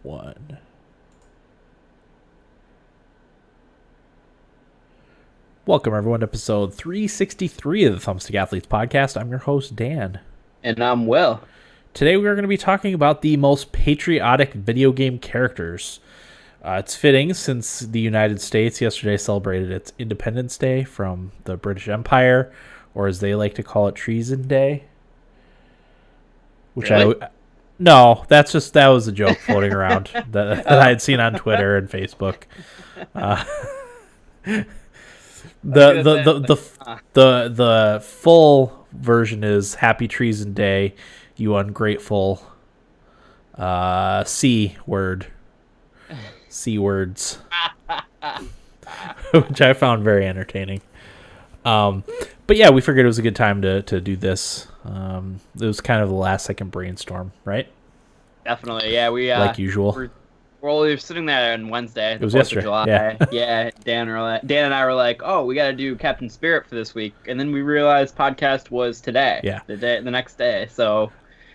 One. Welcome, everyone, to episode 363 of the Thumbstick Athletes podcast. I'm your host, Dan. And I'm Will. Today, we are going to be talking about the most patriotic video game characters. It's fitting since the United States yesterday celebrated its Independence Day from the British Empire, or as they like to call it, Treason Day. Which Really? No, that was a joke floating around that I had seen on Twitter and Facebook. The full version is Happy Treason Day, you ungrateful C words, which I found very entertaining. But yeah, we figured it was a good time to do this. It was kind of the last second brainstorm, right? Definitely, yeah. We like usual. we were sitting there on Wednesday. It was yesterday. July. Yeah. Dan and I were like, "Oh, we got to do Captain Spirit for this week," and then we realized podcast was today. Yeah, the next day. So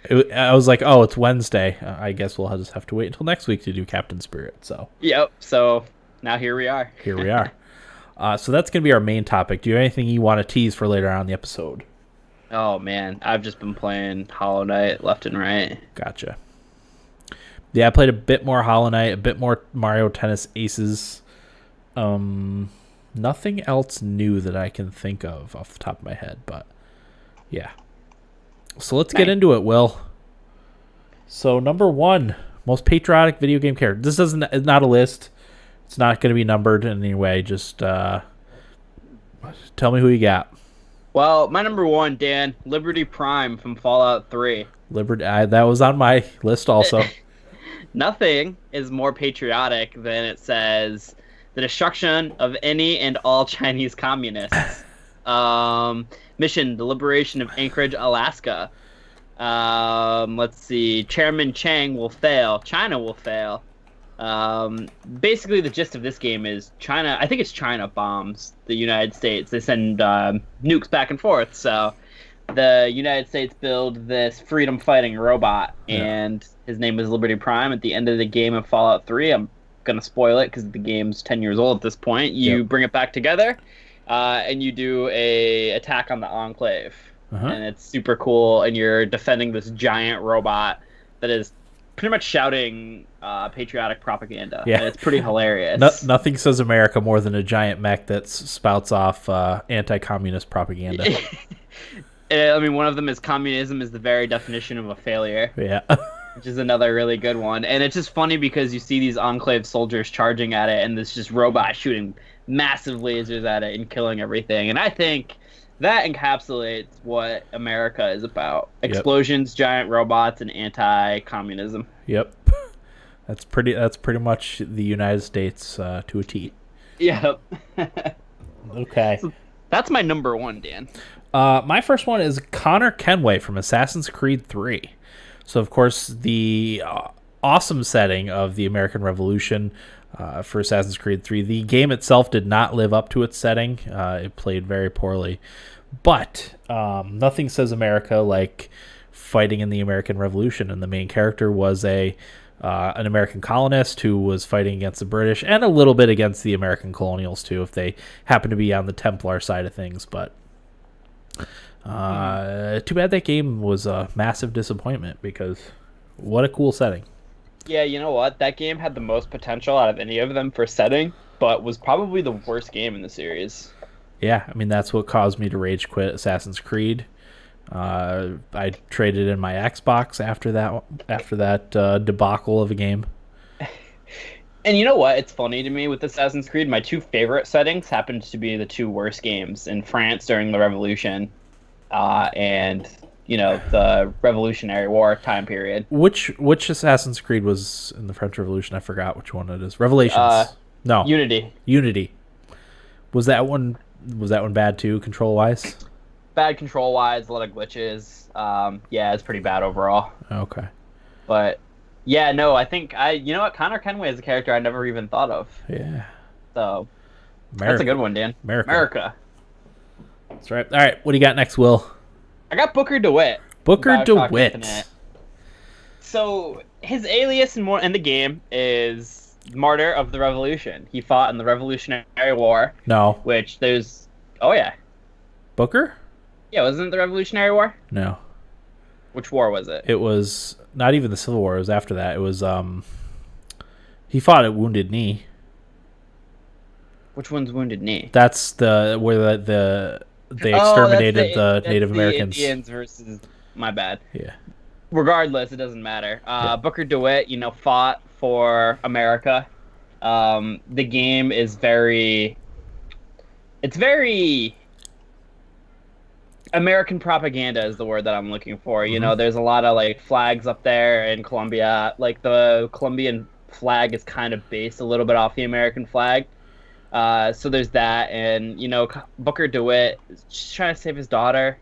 I was like, "Oh, it's Wednesday. I guess we'll just have to wait until next week to do Captain Spirit." So yep. So now here we are. Here we are. So that's going to be our main topic. Do you have anything you want to tease for later on in the episode? Oh man, I've just been playing Hollow Knight left and right. Gotcha. Yeah, I played a bit more Hollow Knight, a bit more Mario Tennis Aces. Nothing else new that I can think of off the top of my head, but yeah. So let's get into it, Will. So number 1, most patriotic video game character. This is not a list. It's not going to be numbered in any way. Just tell me who you got. Well, my number 1, Dan, Liberty Prime from Fallout 3. Liberty. That was on my list also. Nothing is more patriotic than it says the destruction of any and all Chinese communists. Mission, the liberation of Anchorage, Alaska. Let's see. Chairman Chang will fail. China will fail. Basically, the gist of this game is China. I think it's China bombs the United States. They send nukes back and forth. So the United States build this freedom-fighting robot, and his name is Liberty Prime. At the end of the game of Fallout 3, I'm going to spoil it because the game's 10 years old at this point. You bring it back together, and you do a attack on the Enclave. And it's super cool, and you're defending this giant robot that is pretty much shouting patriotic propaganda. Yeah. And it's pretty hilarious. Nothing says America more than a giant mech that spouts off anti-communist propaganda. I mean, one of them is communism is the very definition of a failure. Yeah. Which is another really good one. And it's just funny because you see these Enclave soldiers charging at it, and this just robot shooting massive lasers at it and killing everything. And I think that encapsulates what America is about. Explosions, giant robots, and anti-communism. Yep. That's pretty much the United States to a T. Yep. Okay. So that's my number 1, Dan. My first one is Connor Kenway from Assassin's Creed 3. So, of course, the awesome setting of the American Revolution for Assassin's Creed 3. The game itself did not live up to its setting. It played very poorly. But nothing says America like fighting in the American Revolution. And the main character was an American colonist who was fighting against the British and a little bit against the American colonials, too, if they happen to be on the Templar side of things. But too bad that game was a massive disappointment because what a cool setting. Yeah, you know what? That game had the most potential out of any of them for setting, but was probably the worst game in the series. Yeah, I mean, that's what caused me to rage quit Assassin's Creed. I traded in my Xbox after that debacle of a game. And you know what? It's funny to me with Assassin's Creed. My 2 favorite settings happened to be the 2 worst games in France during the Revolution, and the Revolutionary War time period. Which Assassin's Creed was in the French Revolution? I forgot which one it is. Revelations. No. Unity. Was that one bad too, control wise? Bad control wise, a lot of glitches. It's pretty bad overall. Okay. But yeah, no, I think Connor Kenway is a character I never even thought of. Yeah. So that's a good one, Dan. America. That's right. All right, what do you got next, Will? I got Booker DeWitt. Booker DeWitt. So his alias in the game is Martyr of the Revolution. He fought in the Revolutionary War. No. Which there's. Oh yeah. Booker? Yeah, wasn't it the Revolutionary War? No. Which war was it? It was not even the Civil War. It was after that. It was he fought at Wounded Knee. Which one's Wounded Knee? That's where they exterminated the Native Americans. Indians versus. My bad. Yeah. Regardless, it doesn't matter. Yeah. Booker DeWitt, fought for America. The game is very. It's very. American propaganda is the word that I'm looking for. There's a lot of like flags up there in Colombia. Like the Colombian flag is kind of based a little bit off the American flag. So there's that, and Booker DeWitt is just trying to save his daughter.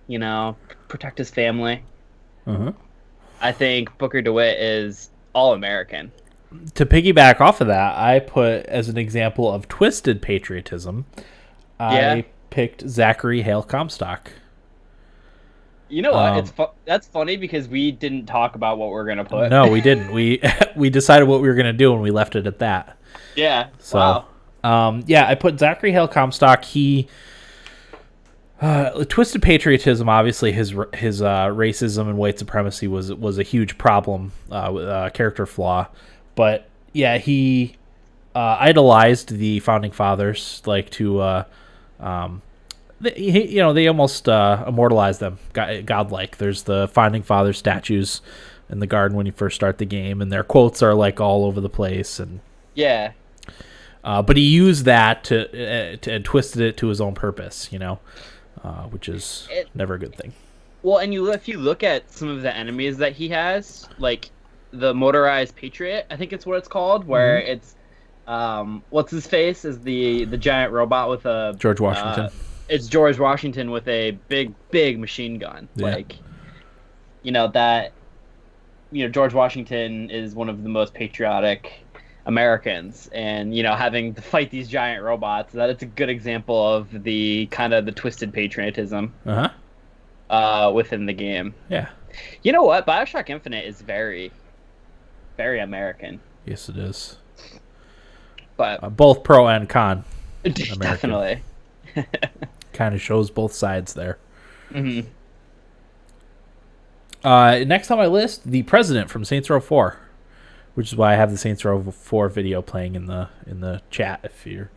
Protect his family. Uh-huh. I think Booker DeWitt is all American. To piggyback off of that, I put as an example of twisted patriotism. I picked Zachary Hale Comstock. You know what? That's funny because we didn't talk about what we're gonna put. No, we didn't. We decided what we were gonna do, and we left it at that. Yeah. So, wow. I put Zachary Hale Comstock. He twisted patriotism. Obviously, his racism and white supremacy was a huge problem, character flaw. But yeah, he idolized the founding fathers, like to. They almost immortalized them, godlike. There's the founding father statues in the garden when you first start the game, and their quotes are like all over the place. And yeah, but he used that and twisted it to his own purpose, which is never a good thing. Well, and if you look at some of the enemies that he has, like the motorized Patriot, I think it's what it's called, where it's what's his face is the giant robot with a George Washington. It's George Washington with a big machine gun. Yeah. George Washington is one of the most patriotic Americans, and having to fight these giant robots, it's a good example of the kind of the twisted patriotism within the game. Yeah. You know what? BioShock Infinite is very, very American. Yes, it is. But both pro and con. Definitely. Kind of shows both sides there. Mm-hmm. Next on my list, the President from Saints Row 4, which is why I have the Saints Row 4 video playing in the chat if you're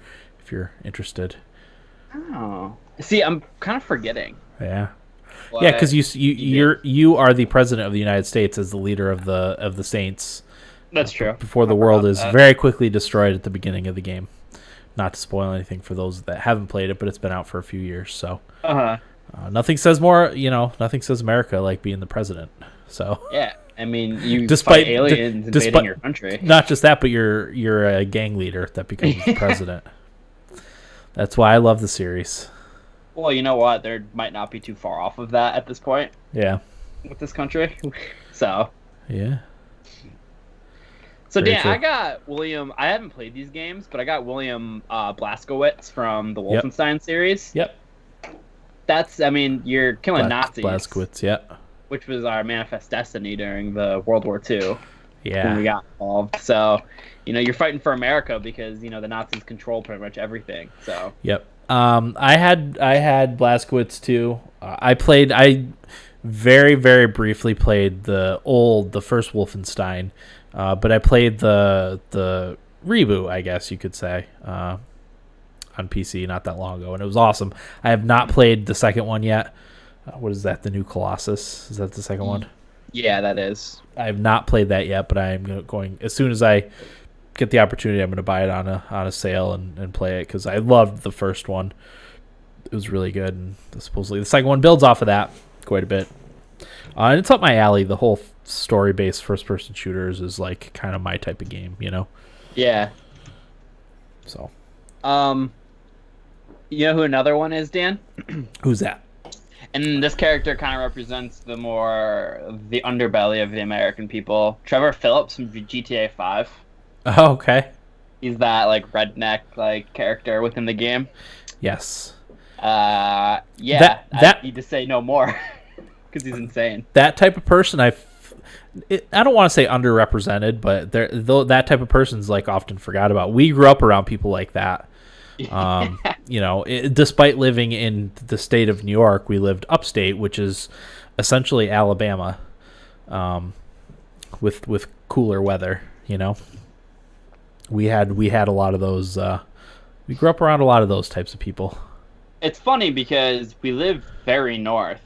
interested. Oh, see, I'm kind of forgetting. Yeah. Yeah, because you are the President of the United States as the leader of the Saints. That's true. Before the world is very quickly destroyed at the beginning of the game. Not to spoil anything for those that haven't played it, but it's been out for a few years, so nothing says nothing says America like being the president. So yeah, I mean, you fight aliens invading your country. Not just that, but you're a gang leader that becomes the president. That's why I love the series. Well, you know what? There might not be too far off of that at this point. Yeah. With this country, so. Yeah. So Dan, I got William. I haven't played these games, but I got William Blazkowicz from the Wolfenstein series. Yep. You're killing Nazis. Blazkowicz, yeah. Which was our manifest destiny during the World War II. Yeah. When we got involved. So, you're fighting for America because the Nazis control pretty much everything. So. Yep. I had Blazkowicz too. I very, very briefly played the first Wolfenstein. But I played the reboot, I guess you could say, on PC not that long ago, and it was awesome. I have not played the second one yet. What is that? The New Colossus? Is that the second one? Yeah, that is. I have not played that yet, but I am going as soon as I get the opportunity. I'm going to buy it on a sale and play it because I loved the first one. It was really good, and supposedly the second one builds off of that quite a bit. And it's up my alley. The whole story-based first-person shooters is like kind of my type of game, Yeah. So. You know who another one is, Dan? Who's that? And this character kind of represents the underbelly of the American people. Trevor Phillips from GTA 5. Oh, okay. He's that like redneck like character within the game. Yes. I need to say no more because he's insane. That type of person, I don't want to say underrepresented, but that type of person's like often forgot about. We grew up around people like that. Despite living in the state of New York, we lived upstate, which is essentially Alabama, with cooler weather. We had a lot of those. We grew up around a lot of those types of people. It's funny because we lived very north,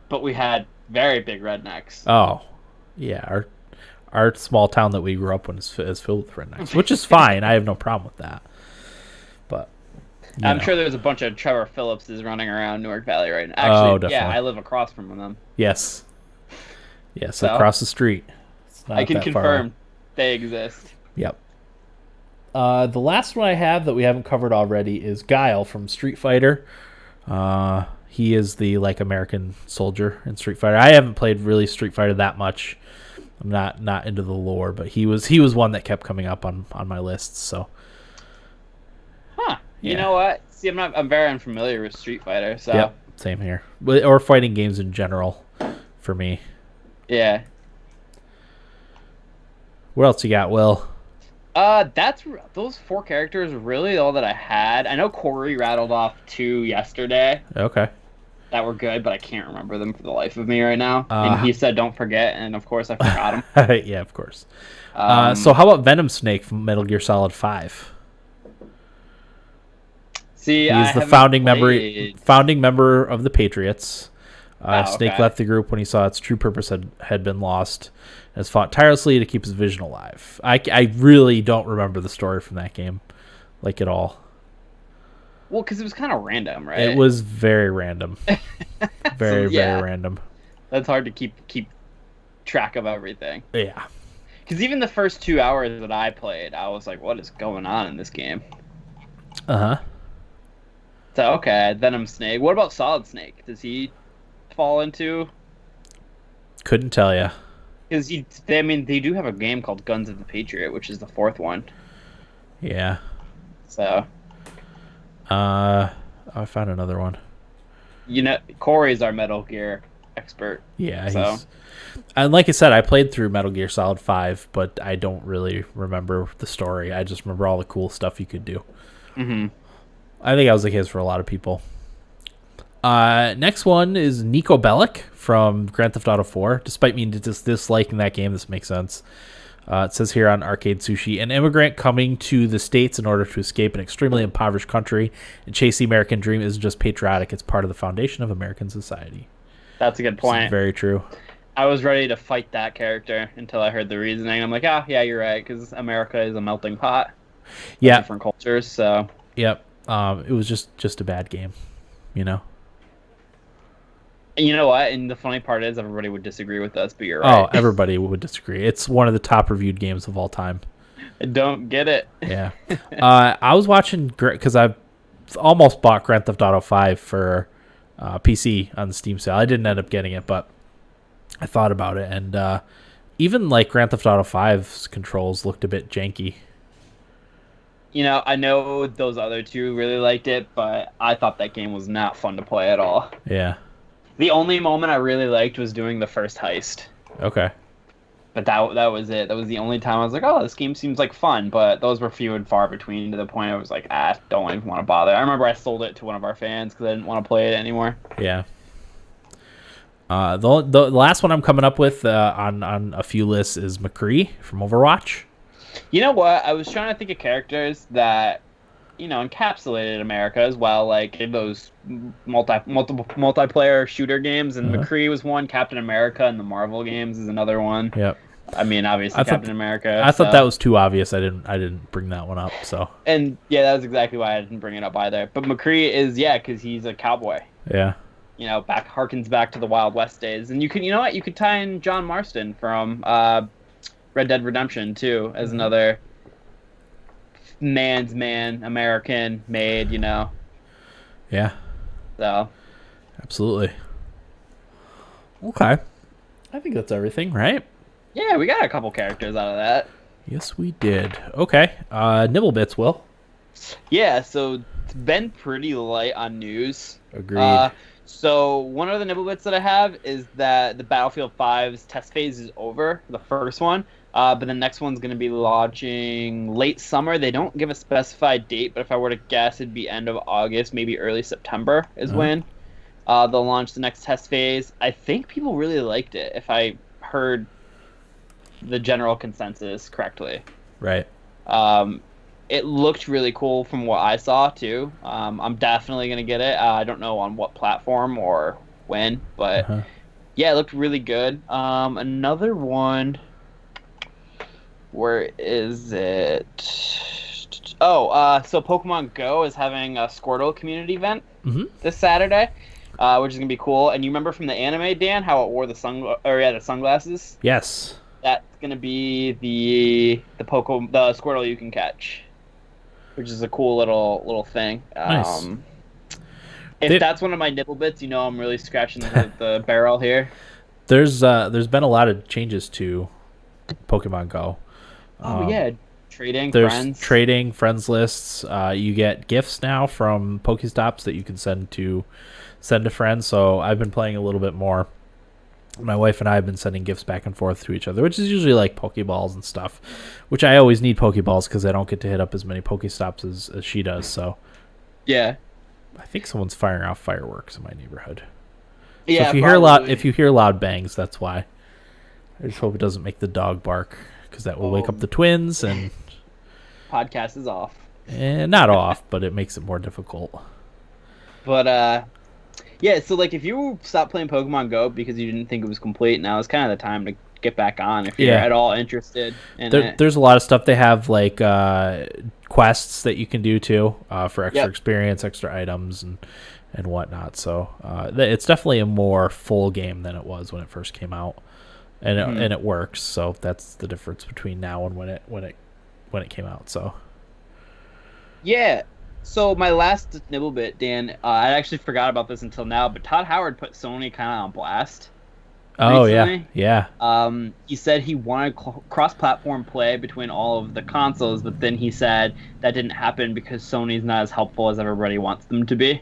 but we had very big rednecks. Oh, yeah. Our small town that we grew up in is filled with rednecks, which is fine. I have no problem with that. But I'm sure there's a bunch of Trevor Phillipses running around Newark Valley right now. Actually, yeah, I live across from them. Yes, so across the street. I can confirm they exist. Yep. The last one I have that we haven't covered already is Guile from Street Fighter. He is the American soldier in Street Fighter. I haven't played really Street Fighter that much. I'm not into the lore, but he was one that kept coming up on my lists. So, yeah. You know what? See, I'm very unfamiliar with Street Fighter. So, yep, same here. Or fighting games in general, for me. Yeah. What else you got, Will? That's those 4 characters are really all that I had. I know Corey rattled off 2 yesterday. Okay. That were good, but I can't remember them for the life of me right now. And he said, "Don't forget," and of course I forgot them. Yeah, of course. So how about Venom Snake from Metal Gear Solid 5? See, he's the founding member of the Patriots. Snake left the group when he saw its true purpose had been lost, and has fought tirelessly to keep his vision alive. I really don't remember the story from that game, at all. Well, because it was kind of random, right? It was very random. Very random. That's hard to keep track of everything. Yeah. Because even the first 2 hours that I played, I was like, what is going on in this game? Uh-huh. So, okay, Venom Snake. What about Solid Snake? Does he fall into? Couldn't tell you. Because they do have a game called Guns of the Patriot, which is the 4th one. Yeah. So. I found another one. Corey's our Metal Gear expert. Yeah. So. And like I said, I played through Metal Gear Solid 5, but I don't really remember the story. I just remember all the cool stuff you could do. Mm-hmm. I think that was the case for a lot of people. Next one is Nico Bellic from Grand Theft Auto 4. Despite me disliking that game, this makes sense. It says here on Arcade Sushi, an immigrant coming to the States in order to escape an extremely impoverished country and chase the American dream isn't just patriotic, it's part of the foundation of American society. That's a good point. Very true. I was ready to fight that character until I heard the reasoning. I'm like, yeah, you're right, because America is a melting pot. Yeah. Different cultures, so. Yep. It was just a bad game, You know what? And the funny part is everybody would disagree with us, but you're right. Oh, everybody would disagree. It's one of the top reviewed games of all time. I don't get it. Yeah. I was watching, because I've almost bought Grand Theft Auto 5 for PC on the Steam sale. I didn't end up getting it, but I thought about it. And even Grand Theft Auto 5's controls looked a bit janky. I know those other 2 really liked it, but I thought that game was not fun to play at all. Yeah. The only moment I really liked was doing the first heist. Okay. But that was it. That was the only time I was like, oh, this game seems like fun. But those were few and far between to the point I was like, don't even want to bother. I remember I sold it to one of our fans because I didn't want to play it anymore. Yeah. The last one I'm coming up with on a few lists is McCree from Overwatch. You know what? I was trying to think of characters that, encapsulated America as well, in those multiplayer shooter games. And McCree was one. Captain America in the Marvel games is another one. Yep. Obviously Captain America. I thought that was too obvious. I didn't bring that one up. So. And yeah, that was exactly why I didn't bring it up either. But McCree is because he's a cowboy. Yeah. Harkens back to the Wild West days. And you could tie in John Marston from Red Dead Redemption too as another man's man, American made, Yeah. So. Absolutely. Okay. I think that's everything, right? Yeah, we got a couple characters out of that. Yes, we did. Okay. Nibblebits, Will. Yeah, so it's been pretty light on news. Agreed. So one of the nibble bits that I have is that the Battlefield 5's test phase is over, the first one, but the next one's going to be launching late summer. They don't give a specified date, but if I were to guess, it'd be end of August, maybe early September is when they'll launch the next test phase. I think people really liked it, if I heard the general consensus correctly. Right. It looked really cool from what I saw too. I'm definitely gonna get it. I don't know on what platform or when, but yeah, it looked really good. Another one. Where is it? So Pokemon Go is having a Squirtle community event this Saturday, which is gonna be cool. And you remember from the anime, Dan, how it wore the sunglasses? Yes. That's gonna be the Squirtle you can catch, which is a cool little thing. Nice. If that's one of my nibble bits, I'm really scratching the barrel here. There's been a lot of changes to Pokemon Go. Yeah, trading friends lists. You get gifts now from Pokestops that you can send to friends. So I've been playing a little bit more. My wife and I have been sending gifts back and forth to each other, which is usually like Pokeballs and stuff, which I always need Pokeballs because I don't get to hit up as many Pokestops as she does. So yeah, I think someone's firing off fireworks in my neighborhood. Yeah, so if you hear loud bangs, that's why. I just hope it doesn't make the dog bark because that will wake up the twins and podcast is off. Not off, but it makes it more difficult. But yeah, so like if you stopped playing Pokemon Go because you didn't think it was complete, now is kind of the time to get back on if you're at all interested in it. There's a lot of stuff they have, like quests that you can do too for extra experience, extra items, and whatnot. So it's definitely a more full game than it was when it first came out, and it works. So that's the difference between now and when it came out. So yeah. So my last nibble bit, Dan, I actually forgot about this until now, but Todd Howard put Sony kind of on blast. Oh, recently. yeah. He said he wanted cross-platform play between all of the consoles, but then he said that didn't happen because Sony's not as helpful as everybody wants them to be.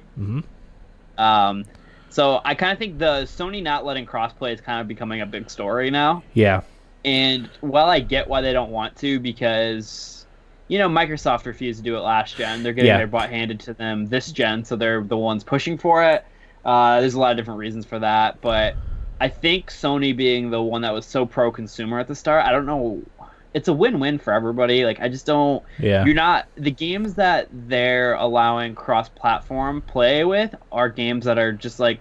So I kind of think the Sony not letting crossplay is kind of becoming a big story now. Yeah. And while I get why they don't want to, because Microsoft refused to do it last gen. They're getting their butt handed to them this gen, so they're the ones pushing for it. There's a lot of different reasons for that, but I think Sony being the one that was so pro-consumer at the start, I don't know. It's a win-win for everybody. Like, I just don't... Yeah. You're not... The games that they're allowing cross-platform play with are games that are just, like,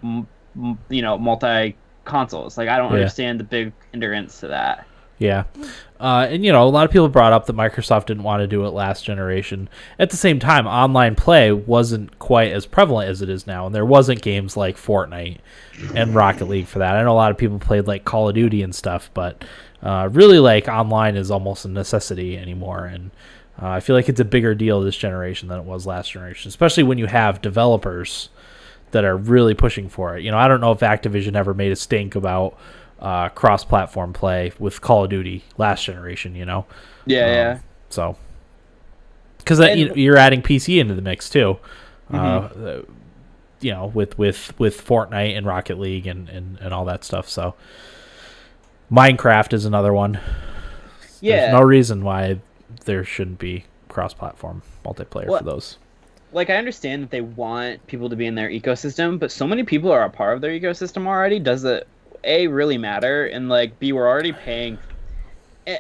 multi-consoles. Like, I don't understand the big hindrance to that. Yeah. And, a lot of people brought up that Microsoft didn't want to do it last generation. At the same time, online play wasn't quite as prevalent as it is now, and there wasn't games like Fortnite and Rocket League for that. I know a lot of people played, like, Call of Duty and stuff, but really, like, online is almost a necessity anymore, and I feel like it's a bigger deal this generation than it was last generation, especially when you have developers that are really pushing for it. I don't know if Activision ever made a stink about cross-platform play with Call of Duty last generation, Yeah. So, because you're adding PC into the mix too, with Fortnite and Rocket League and all that stuff. So, Minecraft is another one. Yeah. There's no reason why there shouldn't be cross-platform multiplayer for those. Like, I understand that they want people to be in their ecosystem, but so many people are a part of their ecosystem already. Does it A, really matter, and like B, we're already paying.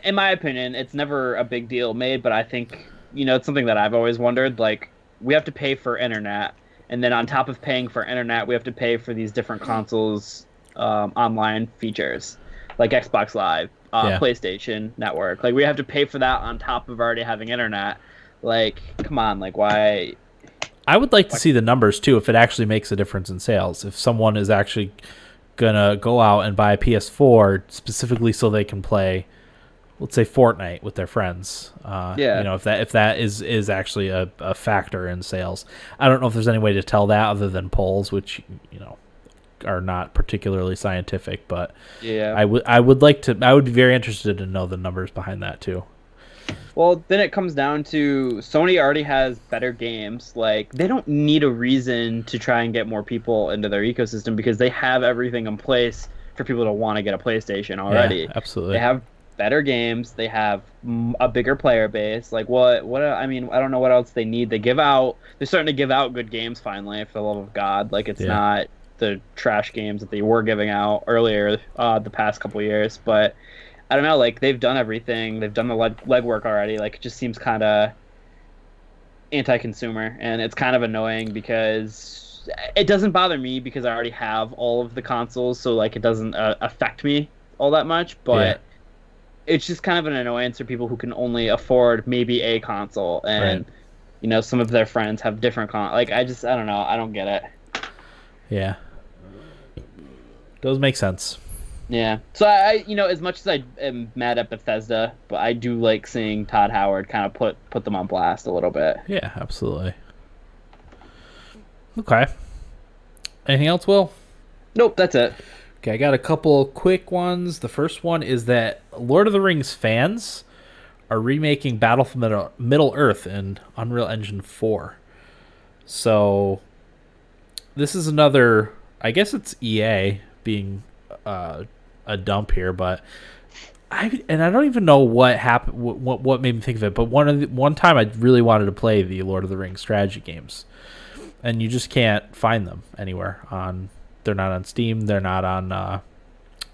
In my opinion, it's never a big deal made, but I think it's something that I've always wondered. Like, we have to pay for internet, and then on top of paying for internet, we have to pay for these different consoles online features like Xbox Live, PlayStation Network. Like, we have to pay for that on top of already having internet. Like, come on, like, why? I would like to see the numbers too, if it actually makes a difference in sales. If someone is actually gonna go out and buy a PS4 specifically so they can play, let's say, Fortnite with their friends. If that is actually a factor in sales. I don't know if there's any way to tell that other than polls, which are not particularly scientific. But yeah, I would be very interested to know the numbers behind that too. Well, then it comes down to Sony already has better games. Like, they don't need a reason to try and get more people into their ecosystem because they have everything in place for people to want to get a PlayStation Yeah, already. They absolutely. have better games. They have a bigger player base. Like, I mean, I don't know what else they need. They're starting to give out good games finally, for the love of God. Like, it's Yeah. not the trash games that they were giving out earlier, the past couple years, but. I don't know, like they've done everything. They've done the legwork already. Like it just seems kind of anti-consumer, and it's kind of annoying because it doesn't bother me because I already have all of the consoles, so like it doesn't affect me all that much. Yeah. But it's just kind of an annoyance for people who can only afford maybe a console, Right. and some of their friends have different Like I don't know. I don't get it. Yeah. Does make sense. Yeah. So as much as I am mad at Bethesda, but I do like seeing Todd Howard kind of put them on blast a little bit. Yeah, absolutely. Okay. Anything else, Will? Nope, that's it. Okay, I got a couple quick ones. The first one is that Lord of the Rings fans are remaking Battle for Middle Earth in Unreal Engine 4. So this is another, I guess it's EA being a dump here, but I don't even know what happened, what made me think of it. But one time I really wanted to play the Lord of the Rings strategy games, and you just can't find them anywhere. They're not on Steam. They're not on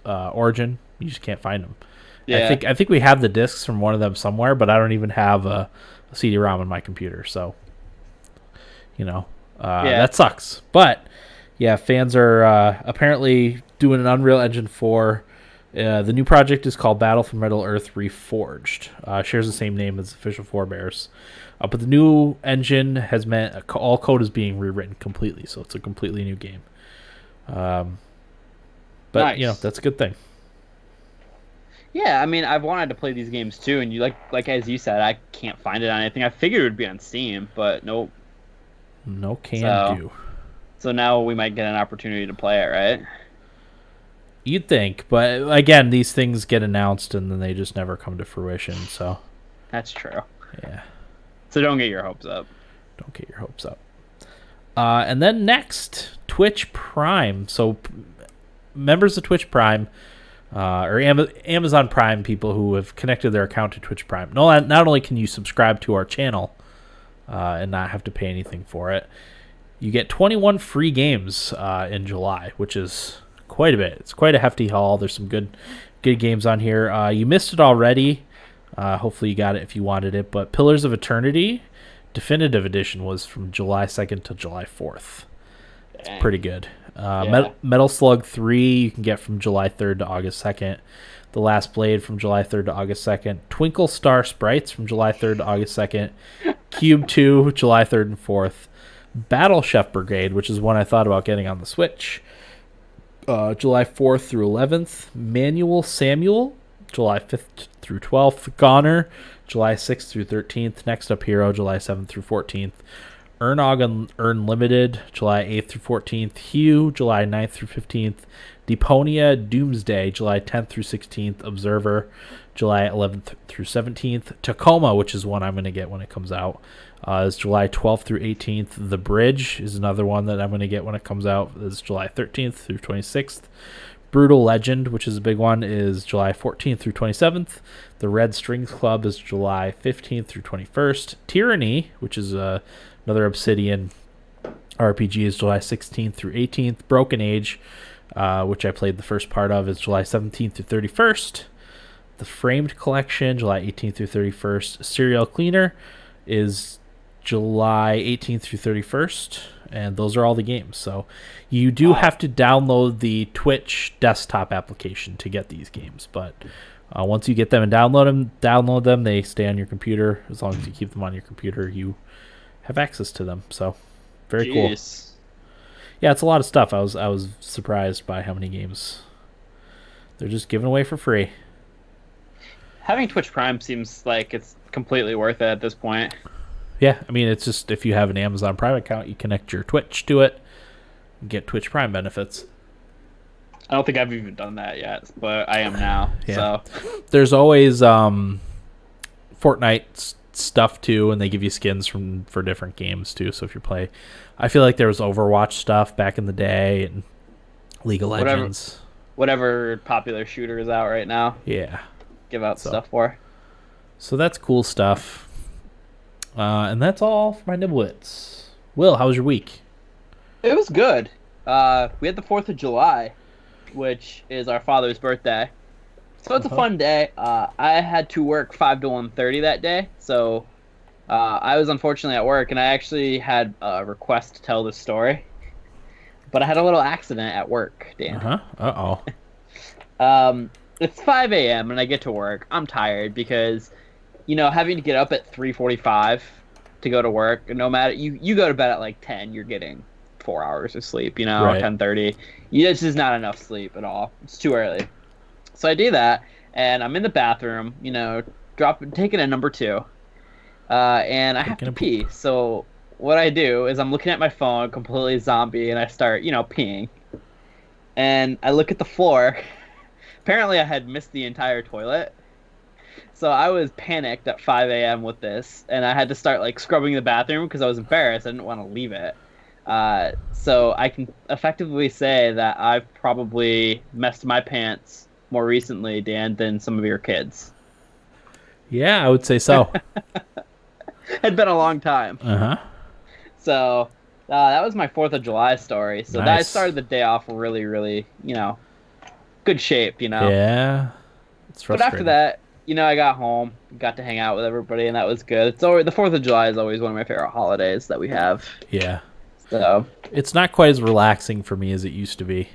Origin. You just can't find them. Yeah. I think we have the discs from one of them somewhere, but I don't even have a CD-ROM on my computer. So, that sucks. But yeah, fans are apparently doing an Unreal Engine 4. The new project is called Battle for Middle Earth Reforged. Shares the same name as official forebears. But the new engine has meant all code is being rewritten completely, so it's a completely new game. But Nice. that's a good thing. Yeah, I mean, I've wanted to play these games too, and you like as you said, I can't find it on anything. I figured it would be on Steam, but nope. No can So, do. so now we might get an opportunity to play it, right? You'd think, but again, these things get announced and then they just never come to fruition. So That's true. yeah, So don't get your hopes up. don't get your hopes up. And then next, Twitch Prime. So members of Twitch Prime, or Amazon Prime people who have connected their account to Twitch Prime. Not only can you subscribe to our channel and not have to pay anything for it, you get 21 free games in July, which is quite a bit. It's quite a hefty haul. There's some good games on here. You missed it already. Hopefully you got it if you wanted it. But Pillars of Eternity Definitive Edition was from July 2nd to July 4th. It's Dang. pretty good. Yeah. Metal Slug 3 you can get from July 3rd to August 2nd. The Last Blade from July 3rd to August 2nd. Twinkle Star Sprites from July 3rd to August 2nd. Cube 2, July 3rd and 4th. Battle Chef Brigade, which is one I thought about getting on the Switch. July 4th through 11th. Manual Samuel, July 5th through 12th. Goner, July 6th through 13th. Next Up Hero, July 7th through 14th. Earnog Unlimited, July 8th through 14th. Hue, July 9th through 15th. Deponia Doomsday, July 10th through 16th. Observer, July 11th through 17th. Tacoma, which is one I'm going to get when it comes out, is July 12th through 18th. The Bridge is another one that I'm going to get when it comes out. Is July 13th through 26th. Brutal Legend, which is a big one, is July 14th through 27th. The Red Strings Club is July 15th through 21st. Tyranny, which is another Obsidian RPG, is July 16th through 18th. Broken Age, which I played the first part of, is July 17th through 31st. The Framed Collection, July 18th through 31st. Serial Cleaner is July 18th through 31st, and those are all the games. So you do have to download the Twitch desktop application to get these games, but once you get them and download them, they stay on your computer. As long as you keep them on your computer, you have access to them. So very cool. Yeah, it's a lot of stuff. I was surprised by how many games they're just giving away for free. Having Twitch Prime seems like it's completely worth it at this point. Yeah, I mean, it's just if you have an Amazon Prime account, you connect your Twitch to it, and get Twitch Prime benefits. I don't think I've even done that yet, but I am now. Yeah. So There's always, for Fortnite stuff too, and they give you skins for different games too. So if you play, I feel like there was Overwatch stuff back in the day and League of Legends. Whatever popular shooter is out right now. Yeah. Give out stuff for. So that's cool stuff. And that's all for my Niblets. Will, how was your week? It was good. We had the 4th of July, which is our father's birthday. So it's a fun day. I had to work 5 to 1:30 that day, so I was unfortunately at work, and I actually had a request to tell this story. But I had a little accident at work, Dan. It's 5 a.m. and I get to work. I'm tired because, having to get up at 3:45 to go to work, no matter, you go to bed at like 10, you're getting 4 hours of sleep, right. 10:30. It's just not enough sleep at all. It's too early. So I do that, and I'm in the bathroom, taking a number 2, and I have to pee. So what I do is I'm looking at my phone, completely zombie, and I start, peeing. And I look at the floor. Apparently I had missed the entire toilet. So I was panicked at 5 a.m. with this, and I had to start, scrubbing the bathroom because I was embarrassed. I didn't want to leave it. So I can effectively say that I've probably messed my pants more recently, Dan, than some of your kids. Yeah, I would say so. Had been a long time. So that was my 4th of July story. So nice. That started the day off really, really, good shape, Yeah. It's frustrating. But after that, I got home, got to hang out with everybody, and that was good. It's always, the 4th of July is always one of my favorite holidays that we have. Yeah. So it's not quite as relaxing for me as it used to be.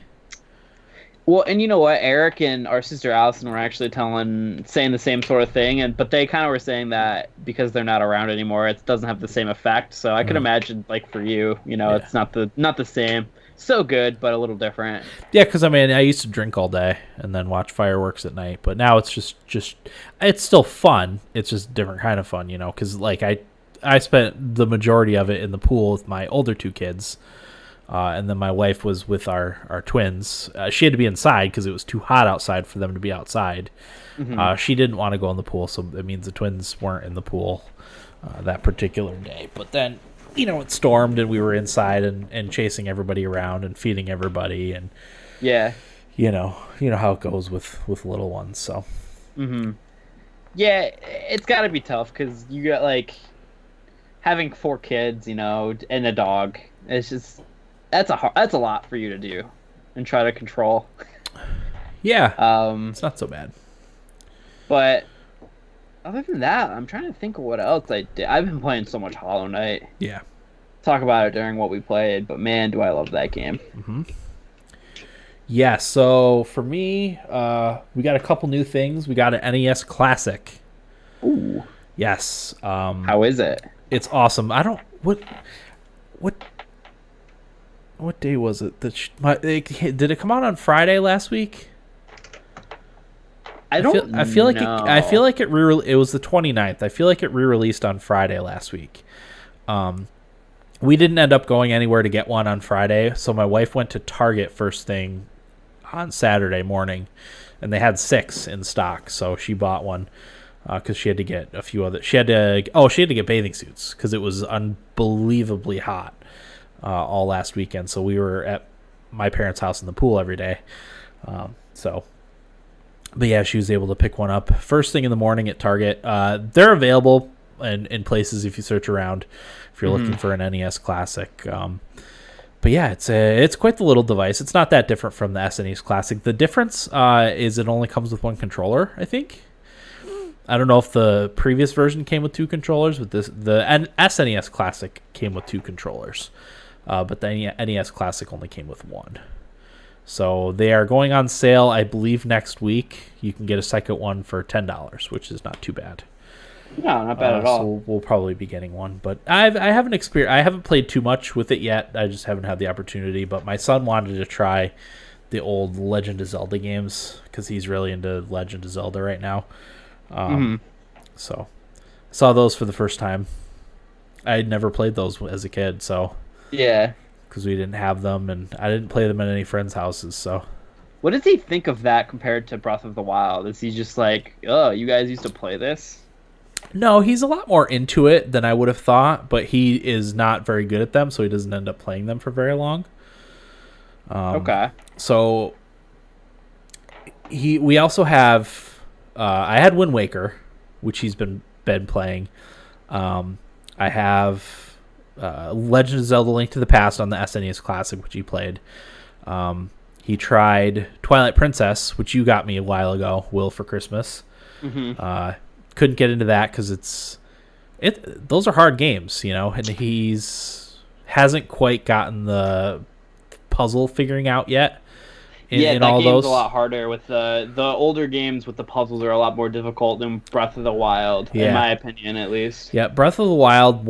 Well, and you know what? Eric and our sister Allison were actually saying the same sort of thing, but they kind of were saying that because they're not around anymore, it doesn't have the same effect. So I could imagine, for you, it's not the same. Still good, but a little different. Yeah, because I used to drink all day and then watch fireworks at night, but now it's just it's still fun. It's just a different kind of fun, because I spent the majority of it in the pool with my older 2 kids. And then my wife was with our twins. She had to be inside because it was too hot outside for them to be outside. Mm-hmm. She didn't want to go in the pool, so it means the twins weren't in the pool that particular day. But then, it stormed and we were inside and chasing everybody around and feeding everybody. And, yeah, you know how it goes with little ones. So, yeah, it's got to be tough because you got, having 4 kids, and a dog. It's just... That's a lot for you to do and try to control. Yeah. It's not so bad. But other than that, I'm trying to think of what else I did. I've been playing so much Hollow Knight. Yeah. Talk about it during what we played, but man, do I love that game. Mm-hmm. Yeah, so for me, we got a couple new things. We got an NES Classic. Ooh. Yes. How is it? It's awesome. What day was it? Did it come out on Friday last week? I feel like it was the 29th. I feel like it re-released on Friday last week. We didn't end up going anywhere to get one on Friday, so my wife went to Target first thing on Saturday morning, and they had 6 in stock, so she bought one because she had to get a few other. She had to get bathing suits because it was unbelievably hot. All last weekend, so we were at my parents' house in the pool every day. But yeah, she was able to pick one up first thing in the morning at Target. They're available in places if you search around if you're looking for an NES Classic. But yeah, it's quite the little device. It's not that different from the SNES Classic. The difference is it only comes with 1 controller, I think. I don't know if the previous version came with 2 controllers, but the SNES Classic came with 2 controllers. But the NES Classic only came with 1. So they are going on sale, I believe, next week. You can get a second one for $10, which is not too bad. No, not bad at all. So we'll probably be getting one. But I haven't played too much with it yet. I just haven't had the opportunity. But my son wanted to try the old Legend of Zelda games because he's really into Legend of Zelda right now. So saw those for the first time. I had never played those as a kid, so... Yeah. Because we didn't have them, and I didn't play them at any friends' houses, so... What does he think of that compared to Breath of the Wild? Is he just like, oh, you guys used to play this? No, he's a lot more into it than I would have thought, but he is not very good at them, so he doesn't end up playing them for very long. Okay. So we also have I had Wind Waker, which he's been playing. I have Legend of Zelda: Link to the Past on the SNES Classic, which he played. He tried Twilight Princess, which you got me a while ago, Will, for Christmas. Couldn't get into that because those are hard games, and hasn't quite gotten the puzzle figuring out yet. In that all game's those. a lot harder. With the older games, with the puzzles are a lot more difficult than Breath of the Wild, in my opinion, at least. Yeah, Breath of the Wild,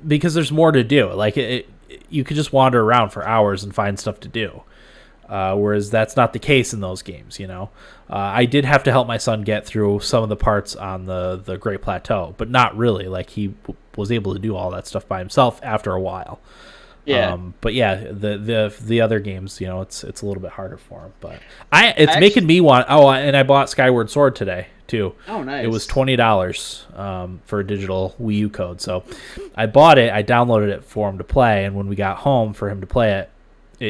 because there's more to do. Like you could just wander around for hours and find stuff to do. Whereas that's not the case in those games, I did have to help my son get through some of the parts on the Great Plateau, but not really. Like he was able to do all that stuff by himself after a while. Yeah. But yeah, the other games, it's a little bit harder for him. But it's making me want. Oh, and I bought Skyward Sword today too. Oh, nice. It was $20 for a digital Wii U code. So I bought it. I downloaded it for him to play, and when we got home for him to play it,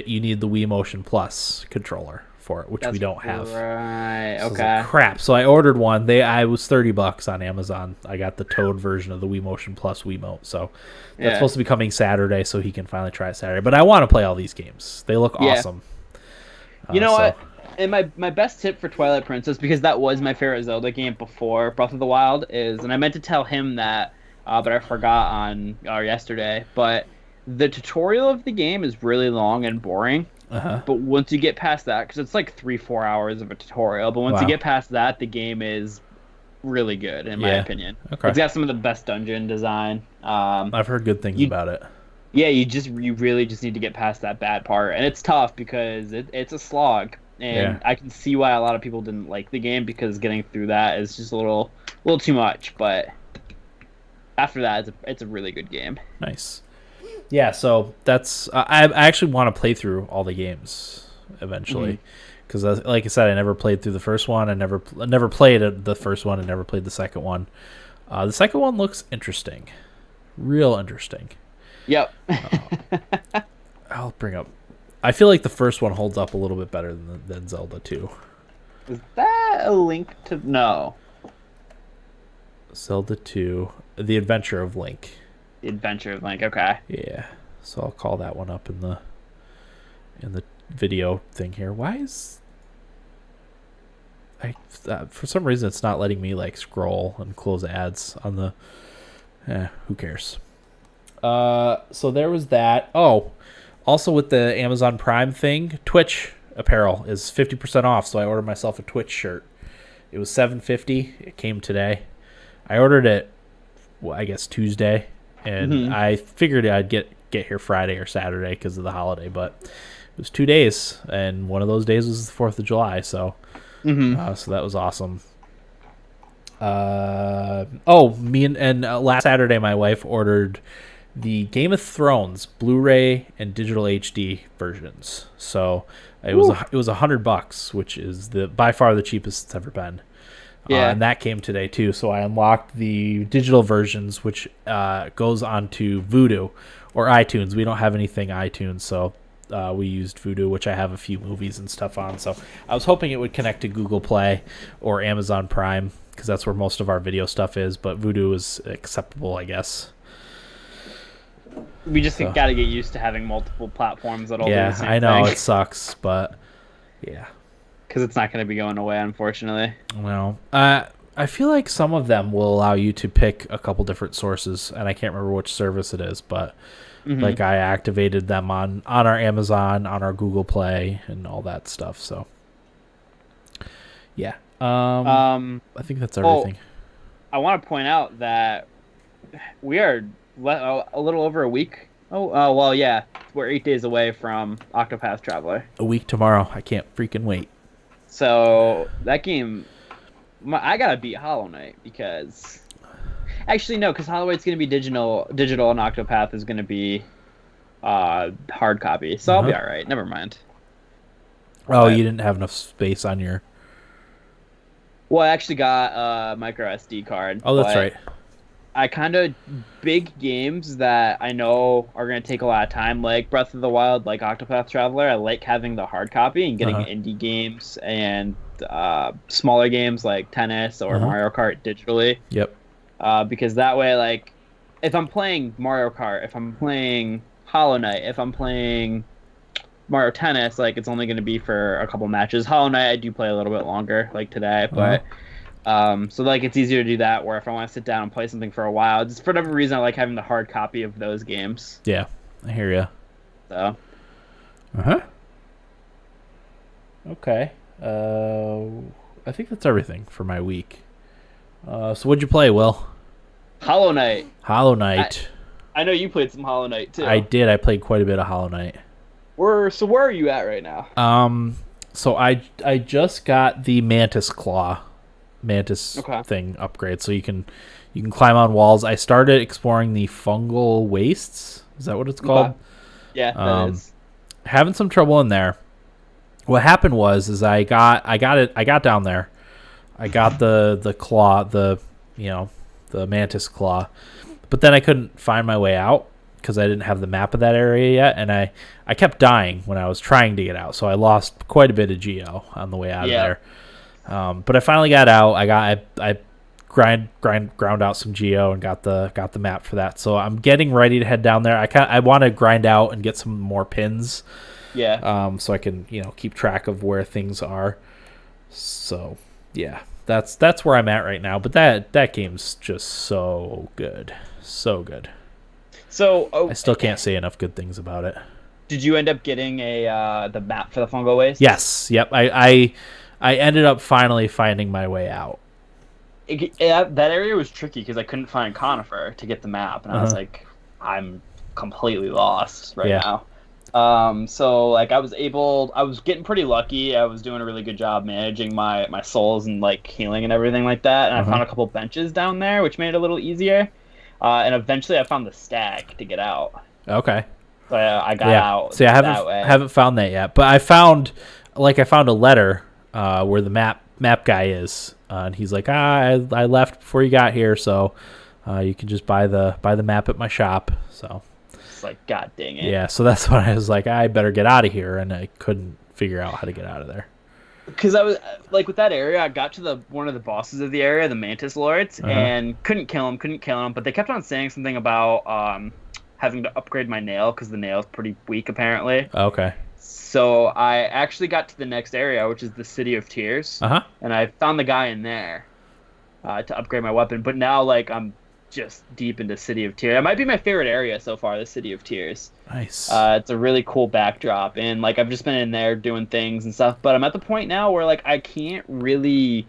you need the Wii Motion Plus controller for it, which we don't have. Right. So Okay. like, crap. So I ordered one. I was $30 on Amazon. I got the Toad version of the Wii Motion Plus Wiimote. So that's supposed to be coming Saturday, so he can finally try it Saturday. But I want to play all these games. They look awesome. You know what? And my best tip for Twilight Princess, because that was my favorite Zelda game before Breath of the Wild, and I meant to tell him that, but I forgot on yesterday. But the tutorial of the game is really long and boring. But once you get past that, because it's like 3-4 hours of a tutorial, but once you get past that, the game is really good, in my opinion. Okay. It's got some of the best dungeon design. I've heard good things about it. Yeah, you really just need to get past that bad part, and it's tough because it's a slog, and I can see why a lot of people didn't like the game, because getting through that is just a little too much. But after that, it's a really good game. Nice. Yeah, so that's I actually want to play through all the games eventually, because like I said, I never played through the first one. I never played the first one. I never played the second one. The second one looks interesting, real interesting. Yep. I'll bring up. I feel like the first one holds up a little bit better than Zelda 2. Is that a Link to no? Zelda 2, The Adventure of Link. The Adventure of Link. Okay. Yeah, so I'll call that one up in the video thing here. Why is for some reason it's not letting me like scroll and close ads on the. Who cares? So there was that. Oh, also with the Amazon Prime thing, Twitch apparel is 50% off. So I ordered myself a Twitch shirt. It was $7.50. It came today. I ordered it, I guess Tuesday. And I figured I'd get here Friday or Saturday because of the holiday, but it was 2 days, and one of those days was the 4th of July, so so that was awesome. Me and last Saturday my wife ordered the Game of Thrones Blu-ray and digital HD versions, so it was $100, which is by far the cheapest it's ever been. And that came today too. So I unlocked the digital versions, which goes onto Vudu or iTunes. We don't have anything iTunes, so we used Vudu, which I have a few movies and stuff on. So I was hoping it would connect to Google Play or Amazon Prime, because that's where most of our video stuff is. But Vudu is acceptable, I guess. We just got to get used to having multiple platforms that all do the same I know thing. it sucks, but yeah. Because it's not going to be going away, unfortunately. Well, I feel like some of them will allow you to pick a couple different sources, and I can't remember which service it is, but like I activated them on our Amazon, on our Google Play, and all that stuff. So, yeah. I think that's everything. I want to point out that we are a little over a week. Well, yeah. We're 8 days away from Octopath Traveler. A week tomorrow. I can't freaking wait. So that game, I gotta beat Hollow Knight, because actually no, because Hollow Knight's gonna be digital, and Octopath is gonna be hard copy. So I'll be all right. Never mind. You didn't have enough space on your. Oh, you didn't have enough space on your. What? Oh, you didn't have enough space on your. Oh, okay. Yeah. Well, I actually got a micro SD card, Oh, that's but right. I kind of big games that I know are going to take a lot of time, like Breath of the Wild, like Octopath Traveler. I like having the hard copy and Uh getting huh. indie games and smaller games like tennis or Uh huh. Mario Kart digitally, Yep. because that way, like, if I'm playing Mario Kart, if I'm playing Hollow Knight, if I'm playing Mario Tennis, like, it's only going to be for a couple matches. Hollow Knight, I do play a little bit longer, like today, Uh huh. but so like it's easier to do that. Where if I want to sit down and play something for a while, just for whatever reason, I like having the hard copy of those games. Yeah. I hear you. So Uh huh. Okay. I think that's everything for my week. So what'd you play, Will? Hollow Knight. Hollow I Knight. I know you played some Hollow Knight I too. did. I played quite a bit of Hollow Knight. Where are you at right now? So I just got the mantis Okay. thing upgrade, so you can climb on walls. I started exploring the fungal wastes. Is that what it's Okay. called? Yeah, that Um, is. Having some trouble in there. What happened was is I got down there. I got the claw, you know the mantis claw, but then I couldn't find my way out because I didn't have the map of that area yet, and I kept dying when I was trying to get out, so I lost quite a bit of geo on the way out of Yeah. there. But I finally got out. I ground out some geo and got the map for that. So I'm getting ready to head down there. I want to grind out and get some more pins, Yeah. so I can keep track of where things are. So yeah, that's where I'm at right now. But that game's just so good, so good. So, I still can't say enough good things about it. did you end up getting a the map for the fungal wastes? Yes, yep. I ended up finally finding my way out. That area was tricky because I couldn't find Conifer to get the map, and I was Uh-huh. like, I'm completely lost right Yeah. now. So like I was getting pretty lucky. I was doing a really good job managing my souls and like healing and everything like that. And I Uh-huh. found a couple benches down there, which made it a little easier. And eventually I found the stag to get out. Okay. So I got Yeah. out See, that I way. haven't found that yet, but I found a letter where the map guy is, and he's like, I left before you got here, so you can just buy the map at my shop. So It's like, God dang it. yeah, so that's when I was like, I better get out of here, and I couldn't figure out how to get out of there. Because I was like with that area, I got to the one of the bosses of the area, the Mantis Lords, Uh huh. and couldn't kill him. But they kept on saying something about having to upgrade my nail because the nail's pretty weak apparently. Okay. So I actually got to the next area, which is the City of Tears, Uh huh. and I found the guy in there to upgrade my weapon. But now, like, I'm just deep into City of Tears. It might be my favorite area so far, the City of Tears. Nice. It's a really cool backdrop, and like I've just been in there doing things and stuff. But I'm at the point now where like I can't really.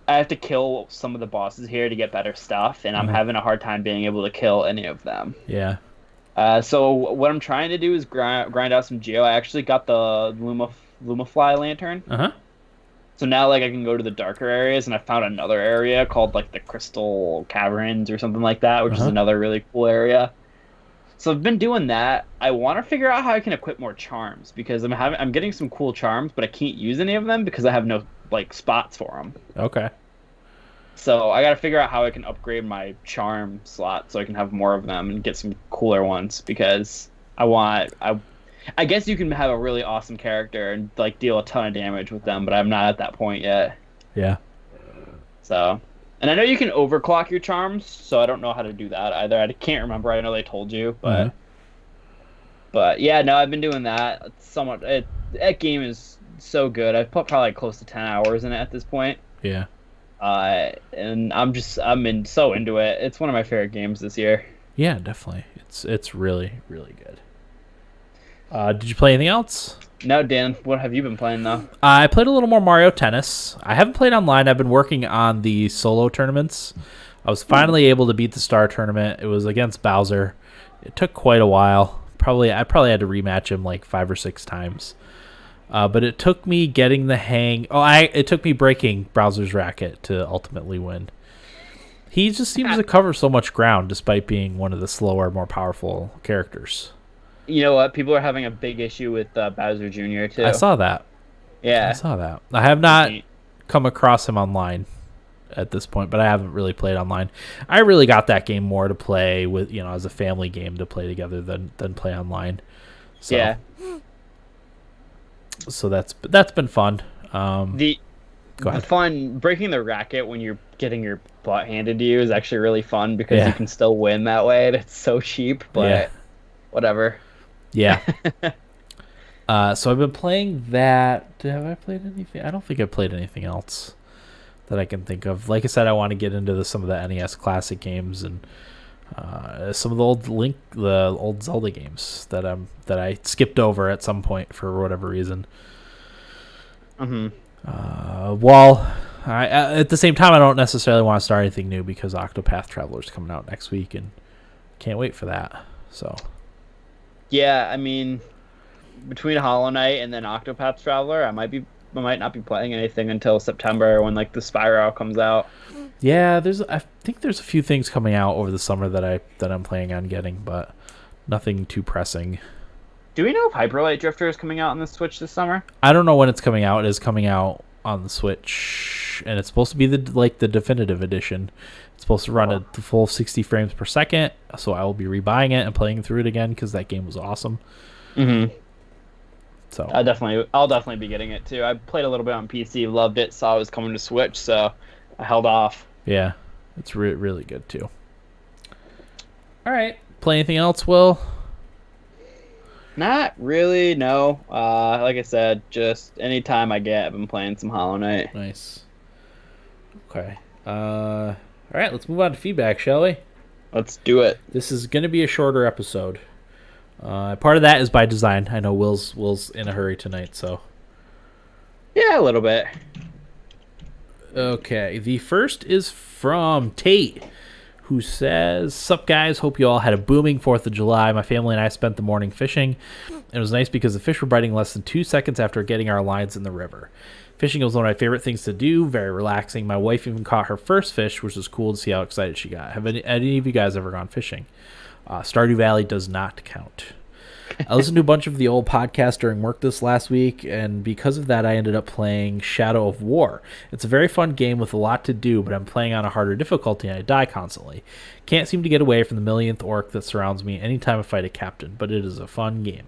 I have to kill some of the bosses here to get better stuff, and I'm Mhm. having a hard time being able to kill any of them. Yeah. So what I'm trying to do is grind out some geo. I actually got the Lumafly lantern, Uh huh. so now like I can go to the darker areas, and I found another area called like the Crystal Caverns or something like that, which is Uh-huh. another really cool area. So I've been doing that. I want to figure out how I can equip more charms because I'm getting some cool charms, but I can't use any of them because I have no like spots for them. Okay. So I got to figure out how I can upgrade my charm slot so I can have more of them and get some cooler ones because I guess you can have a really awesome character and like deal a ton of damage with them, but I'm not at that point yet. Yeah. So, and I know you can overclock your charms, so I don't know how to do that either. I can't remember. I know they told you, Mhm. but yeah, no, I've been doing that. It's somewhat that game is so good. I've put probably close to 10 hours in it at this point. Yeah. And so into it. It's one of my favorite games this year. Yeah. Definitely. It's really really good. Did you play anything else? No, Dan, what have you been playing though? I played a little more Mario Tennis. I haven't played online. I've been working on the solo tournaments. I was finally able to beat the Star Tournament. It was against Bowser. It took quite a while. I probably had to rematch him like 5 or 6 times. But it took me getting the hang. It took me breaking Bowser's racket to ultimately win. He just seems to cover so much ground despite being one of the slower, more powerful characters. You know what? People are having a big issue with Bowser Jr. too. I saw that. I Yeah. saw that. I have not come across him online at this point, but I haven't really played online. I really got that game more to play with, as a family game to play together than play online. So, Yeah. So that's been fun. The Go ahead. fun breaking the racket when you're getting your butt handed to you is actually really fun because Yeah. you can still win that way. And it's so cheap, but Yeah. whatever. Yeah. So I've been playing that. Have I played anything? I don't think I've played anything else that I can think of. Like I said, I want to get into some of the NES classic games and some of the old Zelda games that I skipped over at some point for whatever reason. Mm-hmm. While at the same time, I don't necessarily want to start anything new because Octopath Traveler is coming out next week, and can't wait for that. So Yeah, I mean, between Hollow Knight and then Octopath Traveler, I might not be playing anything until September when like the Spyro comes out. yeah, I think there's a few things coming out over the summer that I'm planning on getting, but nothing too pressing. Do we know if Hyper Light Drifter is coming out on the Switch this summer? I don't know when it's coming out. It is coming out on the Switch, and it's supposed to be the definitive edition. It's supposed to run at the full 60 frames per second, so I will be rebuying it and playing through it again because that game was awesome. Mm-hmm. So I'll definitely be getting it too. I played a little bit on PC, loved it, saw it was coming to Switch, so I held off. yeah, it's really good too. All right, play anything else, Will? Not really, no. Like I said, just anytime I get, I've been playing some Hollow Knight. Nice. Okay. All right, let's move on to feedback, shall we? Let's do it. This is going to be a shorter episode. Part of that is by design. I know Will's in a hurry tonight, so. Yeah, a little bit. Okay, the first is from Tate, who says, "Sup guys, hope you all had a booming 4th of July. My family and I spent the morning fishing. It was nice because the fish were biting less than 2 seconds after getting our lines in the river. Fishing was one of my favorite things to do, very relaxing. My wife even caught her first fish, which was cool to see how excited she got. Have any of you guys ever gone fishing? Stardew Valley does not count. I listened to a bunch of the old podcasts during work this last week, and because of that, I ended up playing Shadow of War. It's a very fun game with a lot to do, but I'm playing on a harder difficulty, and I die constantly. Can't seem to get away from the millionth orc that surrounds me anytime I fight a captain, but it is a fun game.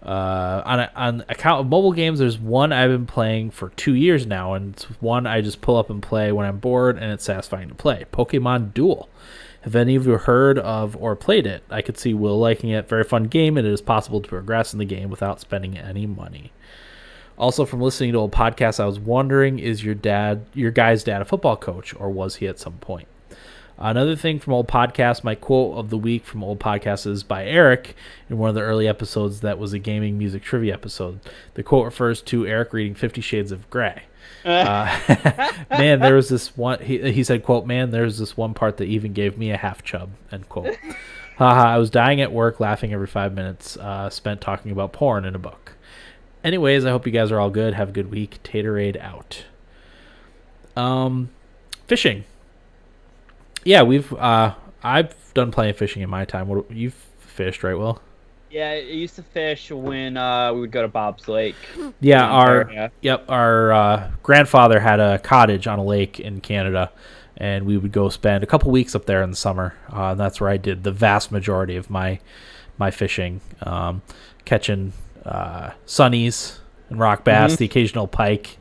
On account of mobile games, there's one I've been playing for 2 years now, and it's one I just pull up and play when I'm bored, and it's satisfying to play. Pokemon Duel. Have any of you heard of or played it? I could see Will liking it. Very fun game, and it is possible to progress in the game without spending any money. Also, from listening to old podcasts, I was wondering, is your guy's dad a football coach, or was he at some point? Another thing from old podcasts, my quote of the week from old podcasts is by Eric in one of the early episodes that was a gaming music trivia episode. The quote refers to Eric reading 50 Shades of Grey. Man, there was this one, he said, quote, "Man, there's this one part that even gave me a half chub," end quote. Haha, I was dying at work, laughing every 5 minutes spent talking about porn in a book. Anyways, I hope you guys are all good. Have a good week. Taterade out. Fishing. Yeah, I've done plenty of fishing in my time. You've fished, right, Will? Yeah, I used to fish when we would go to Bob's Lake. Yeah, our grandfather had a cottage on a lake in Canada, and we would go spend a couple weeks up there in the summer. And that's where I did the vast majority of my fishing, catching sunnies and rock bass, the occasional pike,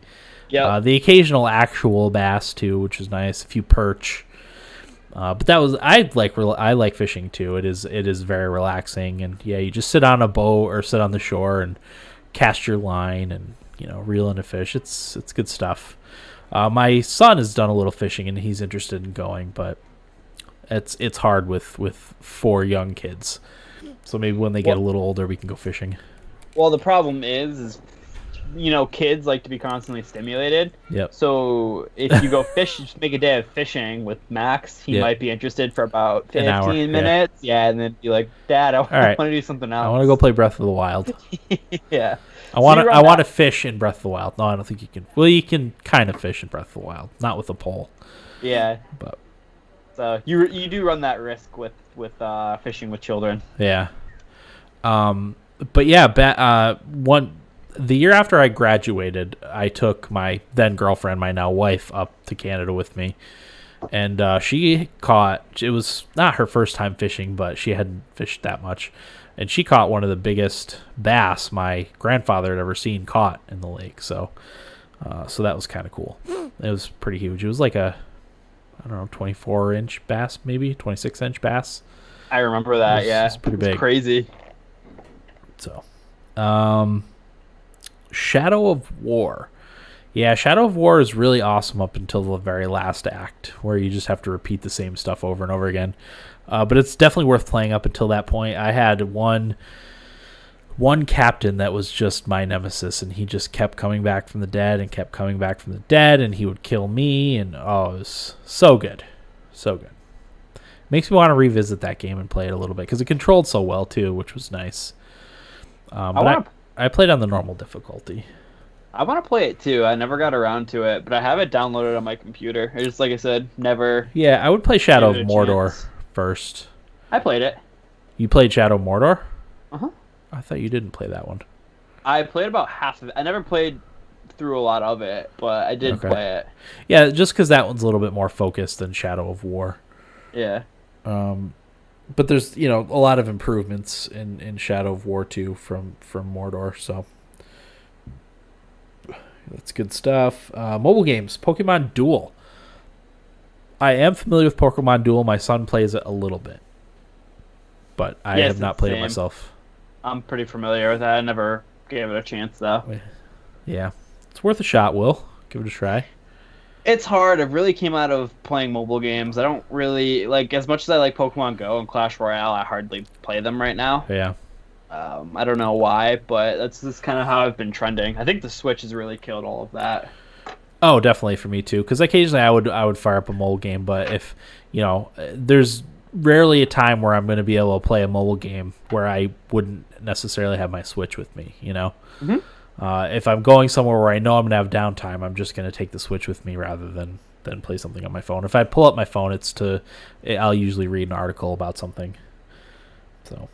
the occasional actual bass too, which is nice. A few perch. But I like fishing too. It is very relaxing, and yeah, you just sit on a boat or sit on the shore and cast your line and reel in a fish. It's good stuff. My son has done a little fishing and he's interested in going, but it's hard with 4 young kids. So maybe when they get a little older, we can go fishing. Well, the problem is kids like to be constantly stimulated. Yep. So if you go fish, just make a day of fishing with Max. He might be interested for about 15 minutes. Yeah, and then be like, "Dad, I want to do something else. I want to go play Breath of the Wild." Yeah. I want to fish in Breath of the Wild. No, I don't think you can. Well, you can kind of fish in Breath of the Wild, not with a pole. Yeah. But so you do run that risk with fishing with children. Yeah. But yeah, the year after I graduated, I took my then girlfriend, my now wife, up to Canada with me. And she caught, it was not her first time fishing, but she hadn't fished that much. And she caught one of the biggest bass my grandfather had ever seen caught in the lake. So that was kind of cool. It was pretty huge. It was like a, I don't know, 24-inch bass, maybe 26-inch bass. I remember that. It's pretty big. Crazy. So, Shadow of War. Yeah, Shadow of War is really awesome up until the very last act, where you just have to repeat the same stuff over and over again. But it's definitely worth playing up until that point. I had one captain that was just my nemesis, and he just kept coming back from the dead and kept coming back from the dead, and he would kill me, and it was so good. So good. Makes me want to revisit that game and play it a little bit, because it controlled so well, too, which was nice. But I played on the normal difficulty. I want to play it too. I never got around to it, but I have it downloaded on my computer. I just, like I said, never. Yeah, I would play Shadow of Mordor first. I played it. You played Shadow of Mordor? Uh-huh. I thought you didn't play that one. I played about half of it. I never played through a lot of it, but I did play it. Yeah, just because that one's a little bit more focused than Shadow of War. Yeah. But there's, a lot of improvements in Shadow of War 2 from Mordor, so that's good stuff. Mobile games, Pokemon Duel. I am familiar with Pokemon Duel. My son plays it a little bit, but I have not played it myself. I'm pretty familiar with that. I never gave it a chance, though. Yeah. It's worth a shot, Will. Give it a try. It's hard. It really came out of playing mobile games. I don't really, as much as I like Pokemon Go and Clash Royale, I hardly play them right now. Yeah. I don't know why, but that's kind of how I've been trending. I think the Switch has really killed all of that. Oh, definitely for me too. Because occasionally I would fire up a mobile game, but if there's rarely a time where I'm going to be able to play a mobile game where I wouldn't necessarily have my Switch with me. Mm-hmm. If I'm going somewhere where I know I'm going to have downtime, I'm just going to take the Switch with me rather than play something on my phone. If I pull up my phone, I'll usually read an article about something. So.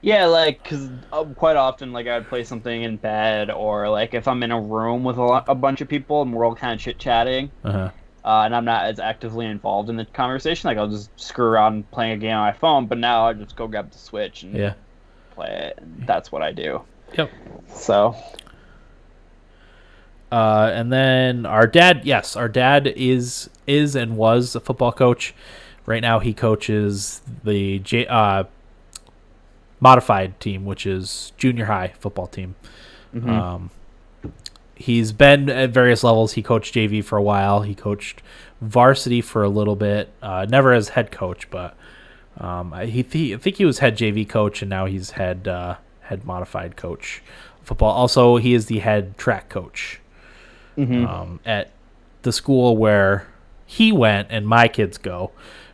Yeah, because quite often, I'd play something in bed, or if I'm in a room with a bunch of people and we're all kind of chit-chatting, and I'm not as actively involved in the conversation, I'll just screw around playing a game on my phone, but now I just go grab the Switch and play it, and that's what I do. Yep. So. And then our dad is and was a football coach. Right now he coaches the modified team, which is junior high football team. Mm-hmm. He's been at various levels. He coached JV for a while. He coached varsity for a little bit, never as head coach, but I think he was head JV coach, and now he's head modified coach football. Also, he is the head track coach at the school where he went and my kids go,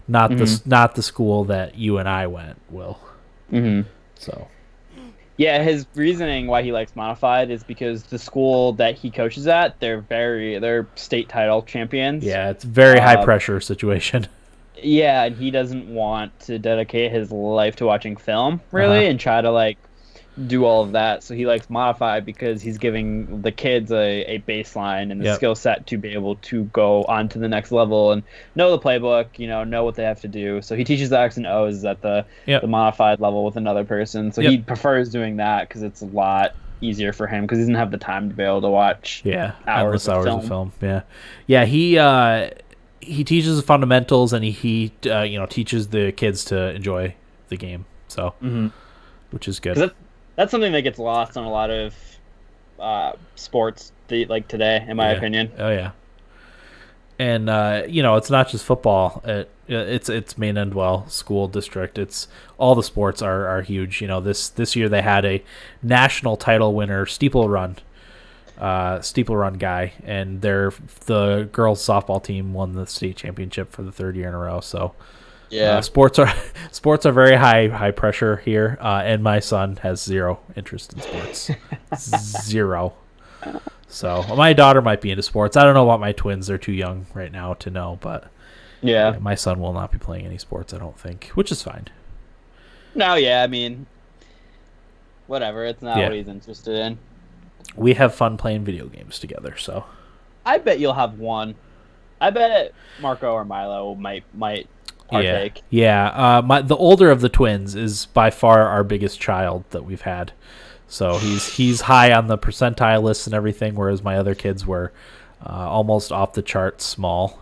not the school that you and I went, Will. Mm-hmm. So, yeah, his reasoning why he likes modified is because the school that he coaches at, they're state title champions. Yeah, it's a very high pressure situation. Yeah, and he doesn't want to dedicate his life to watching film, really, and try to do all of that. So he likes modified because he's giving the kids a baseline and the skill set to be able to go on to the next level and know the playbook, know what they have to do. So he teaches the X and O's at the modified level with another person. So he prefers doing that because it's a lot easier for him because he doesn't have the time to be able to watch hours of film. Yeah. He teaches the fundamentals, and he teaches the kids to enjoy the game. So, which is good. That's something that gets lost on a lot of sports today, in my opinion. Oh yeah. And it's not just football. It's Maine Endwell School District. It's all the sports are huge. This year they had a national title winner steeple run guy, and the girls softball team won the state championship for the third year in a row. So. Yeah, sports are very high pressure here, and my son has zero interest in sports, zero. So my daughter might be into sports. I don't know about my twins; they're too young right now to know. But my son will not be playing any sports, I don't think, which is fine. No, I mean, whatever. It's not what he's interested in. We have fun playing video games together, so. I bet you'll have one. I bet Marco or Milo might partake. Yeah. The older of the twins is by far our biggest child that we've had. So he's high on the percentile list and everything, whereas my other kids were almost off the charts small.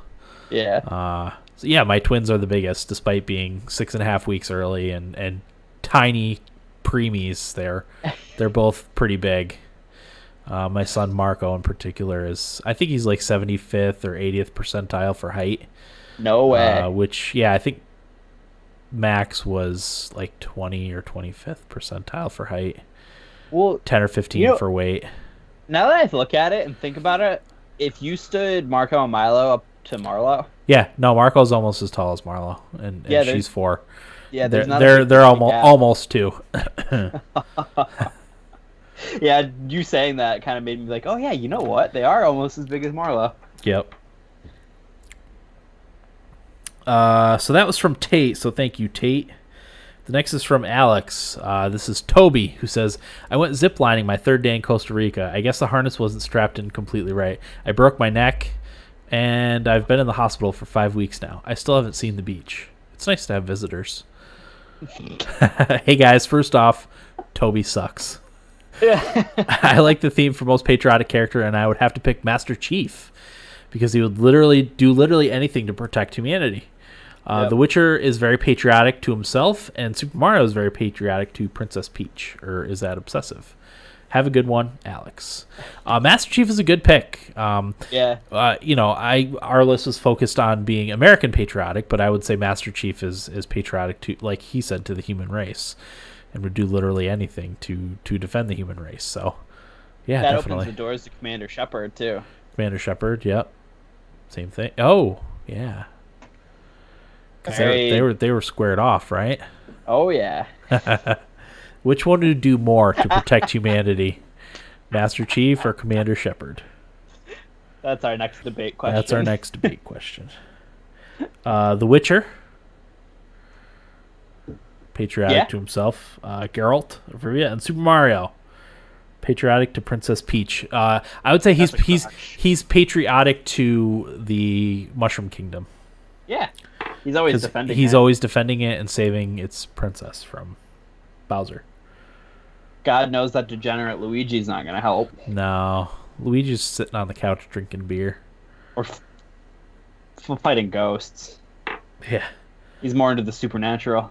Yeah. So yeah, my twins are the biggest, despite being 6.5 weeks early and tiny preemies. They're both pretty big. My son Marco in particular I think he's like 75th or 80th percentile for height. No way. Which, yeah, I think Max was like 20 or 25th percentile for height. Well, 10 or 15 for weight. Now that I look at it and think about it, if you stood Marco and Milo up to Marlo. Yeah, no, Marco's almost as tall as Marlo, and she's 4. Yeah, they're almost 2. Yeah, you saying that kind of made me like, oh yeah, you know what? They are almost as big as Marlo. Yep. So that was from Tate, so thank you, Tate. The next is from Alex. This is Toby, who says, I went ziplining my 3rd day in Costa Rica. I guess the harness wasn't strapped in completely right. I broke my neck, and I've been in the hospital for 5 weeks now. I still haven't seen the beach. It's nice to have visitors. Hey guys, first off, Toby sucks. I like the theme for most patriotic character, and I would have to pick Master Chief because he would do anything to protect humanity. The Witcher is very patriotic to himself, and Super Mario is very patriotic to Princess Peach. Or is that obsessive? Have a good one, Alex. Master Chief is a good pick. Our list was focused on being American patriotic, but I would say Master Chief is patriotic to, like he said, to the human race, and would do literally anything to defend the human race. So, yeah, that definitely. opens the doors to Commander Shepard too. Commander Shepard, yep, same thing. Oh, yeah. Because they were squared off, right? Oh yeah. Which one would do more to protect humanity, Master Chief or Commander Shepard? That's our next debate question. The Witcher, patriotic to himself. Geralt of Rivia, and Super Mario, patriotic to Princess Peach. I would say he's patriotic to the Mushroom Kingdom. Yeah. He's always defending it. He's always defending it and saving its princess from Bowser. God knows that degenerate Luigi's not going to help. No. Luigi's sitting on the couch drinking beer. Or fighting ghosts. Yeah. He's more into the supernatural.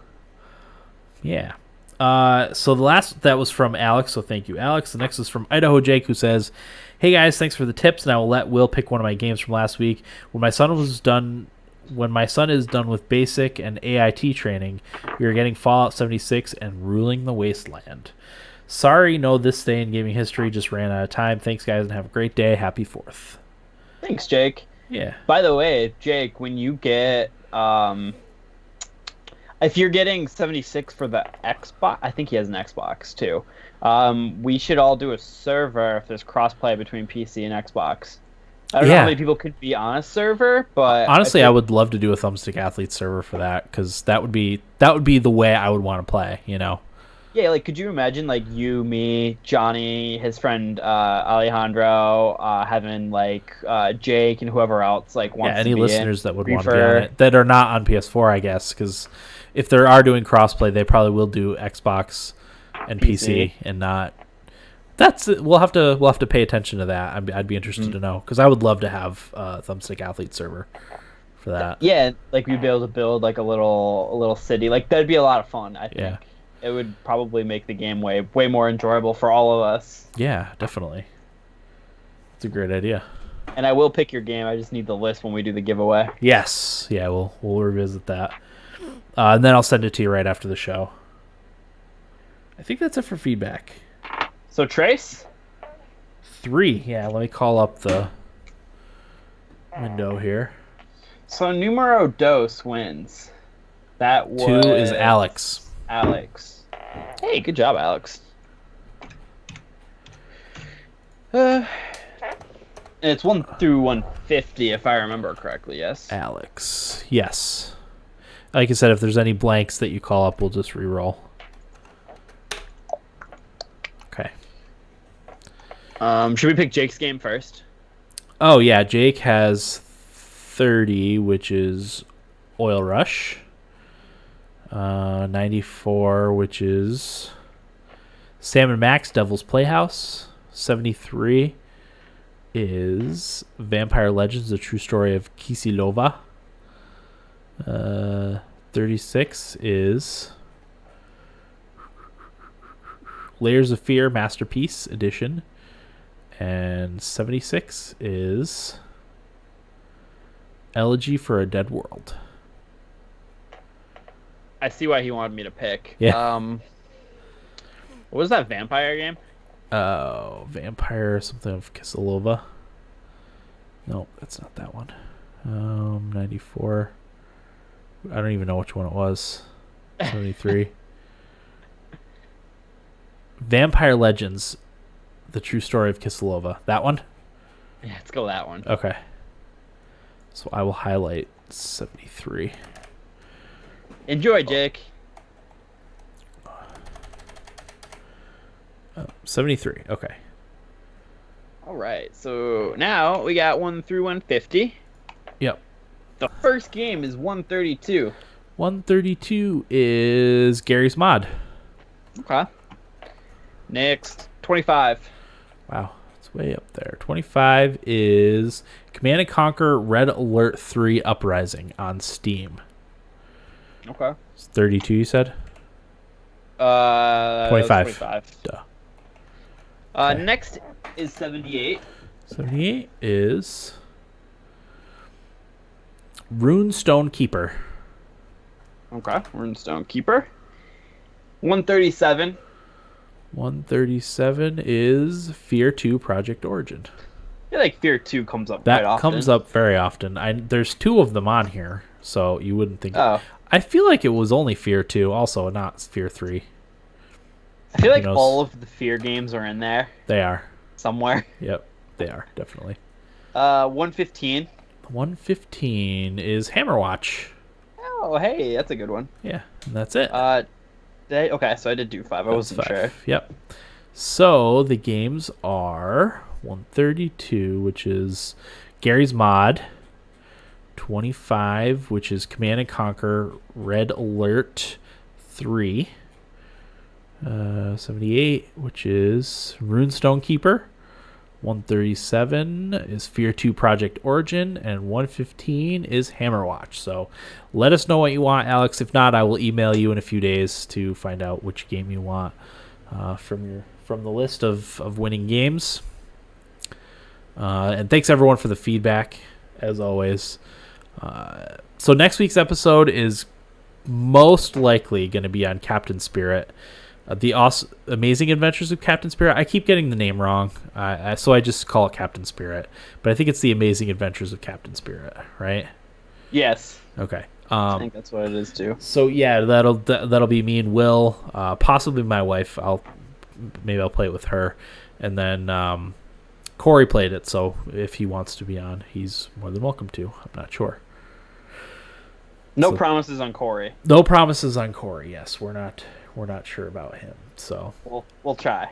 Yeah. So the last, that was from Alex, so thank you, Alex. The next is from Idaho Jake, who says, hey guys, thanks for the tips, and I will let Will pick one of my games from last week. When my son is done with basic and AIT training, we are getting Fallout 76 and ruling the wasteland. Sorry, no, this day in gaming history just ran out of time. Thanks, guys, and have a great day. Happy 4th. Thanks, Jake. Yeah. By the way, Jake, when you get if you're getting 76 for the Xbox, I think he has an Xbox too. We should all do a server if there's crossplay between PC and Xbox. I don't know how many people could be on a server, but honestly, I would love to do a Thumbstick Athlete server for that, because that would be the way I would want to play. You know. Yeah, like, could you imagine, like, you, me, Johnny, his friend Alejandro, having, like, Jake and whoever else, like, wants to be any listeners that would want to be on it that are not on PS4, I guess, because if they are doing crossplay, they probably will do Xbox and PC and not. We'll have to pay attention to that. I'd be interested to know, because I would love to have a Thumbstick Athlete server for that. Yeah, like, we'd be able to build, like, a little city. Like, that'd be a lot of fun, I think. Yeah. It would probably make the game way more enjoyable for all of us. Yeah, definitely. It's a great idea. And I will pick your game. I just need the list when we do the giveaway. Yes. Yeah, we'll revisit that. And then I'll send it to you right after the show. I think that's it for feedback. So, Trace? 3. Yeah, let me call up the window here. So, numero dos wins. That was... 2 is Alex. Hey, good job, Alex. It's 1 through 150, if I remember correctly, yes? Alex. Yes. Like I said, if there's any blanks that you call up, we'll just re-roll. Okay. Should we pick Jake's game first? Oh yeah, Jake has 30, which is Oil Rush. 94, which is Sam and Max Devil's Playhouse. 73 is Vampire Legends: The True Story of Kisilova. 36 is Layers of Fear Masterpiece Edition. And 76 is Elegy for a Dead World. I see why he wanted me to pick. Yeah. What was that vampire game? Vampire something of Kisilova. No, that's not that one. 94. I don't even know which one it was. 73. Vampire Legends: The True Story of Kisilova. That one? Yeah, let's go that one. Okay. So I will highlight 73. Enjoy, Jake. 73. Okay. All right. So now we got 1 through 150. Yep. The first game is 132. 132 is Gary's Mod. Okay. Next, 25. Wow. It's way up there. 25 is Command and Conquer Red Alert 3 Uprising on Steam. Okay. It's 32, you said? 25. Duh. Next is 78. 78 is Runestone Keeper. Okay. Runestone Keeper. 137. 137 is Fear 2 Project Origin. I feel like Fear 2 comes up That quite often. comes up very often. There's 2 of them on here, so you wouldn't think. Oh. I feel like it was only Fear 2, also not Fear 3. I feel like all of the Fear games are in there. They are. Somewhere. Yep, they are, definitely. 115. 115 is Hammerwatch. Oh, hey, that's a good one. Yeah, and that's it. Okay, so I did do 5. I wasn't sure. Yep. So the games are 132, which is Gary's Mod. 25, which is Command and Conquer Red Alert 3. 78, which is Runestone Keeper. 137 is Fear 2 Project Origin, and 115 is Hammerwatch. So let us know what you want, Alex. If not, I will email you in a few days to find out which game you want from the list of winning games. And thanks everyone for the feedback, as always. So next week's episode is most likely going to be on Captain Spirit. The Amazing Adventures of Captain Spirit. I keep getting the name wrong, so I just call it Captain Spirit. But I think it's The Amazing Adventures of Captain Spirit, right? Yes. Okay. I think that's what it is too. So yeah, that'll be me and Will, possibly my wife. Maybe I'll play it with her, and then Corey played it. So if he wants to be on, he's more than welcome to. I'm not sure. No promises on Corey. No promises on Corey. Yes, we're not sure about him. So we'll try.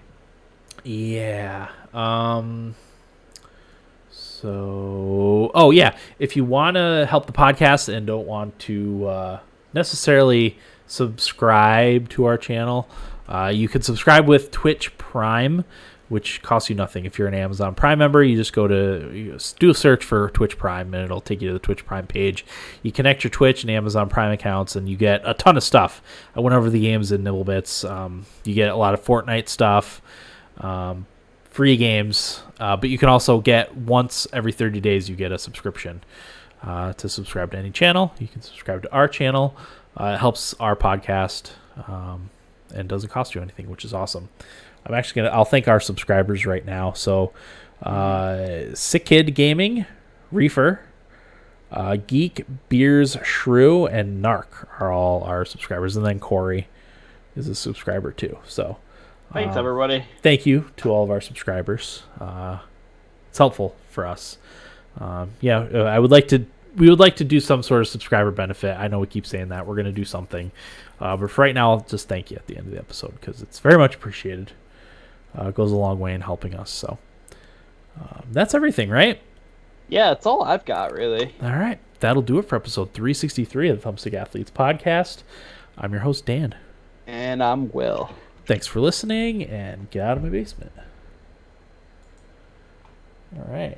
Yeah. So, oh yeah, if you want to help the podcast and don't want to necessarily subscribe to our channel, you can subscribe with Twitch Prime, which costs you nothing. If you're an Amazon Prime member, you just do a search for Twitch Prime, and it'll take you to the Twitch Prime page. You connect your Twitch and Amazon Prime accounts, and you get a ton of stuff. I went over the games in Nibble Bits. You get a lot of Fortnite stuff, free games, but you can also get once every 30 days, you get a subscription to subscribe to any channel. You can subscribe to our channel. It helps our podcast and doesn't cost you anything, which is awesome. I'll thank our subscribers right now. So, Sick Kid Gaming, Reefer, Geek, Beers, Shrew, and Narc are all our subscribers. And then Corey is a subscriber too. So, thanks everybody. Thank you to all of our subscribers. It's helpful for us. We would like to do some sort of subscriber benefit. I know we keep saying that. We're going to do something. But for right now, I'll just thank you at the end of the episode because it's very much appreciated. It goes a long way in helping us. So That's everything, right? Yeah, that's all I've got, really. All right. That'll do it for episode 363 of the Thumbstick Athletes podcast. I'm your host, Dan. And I'm Will. Thanks for listening, and get out of my basement. All right.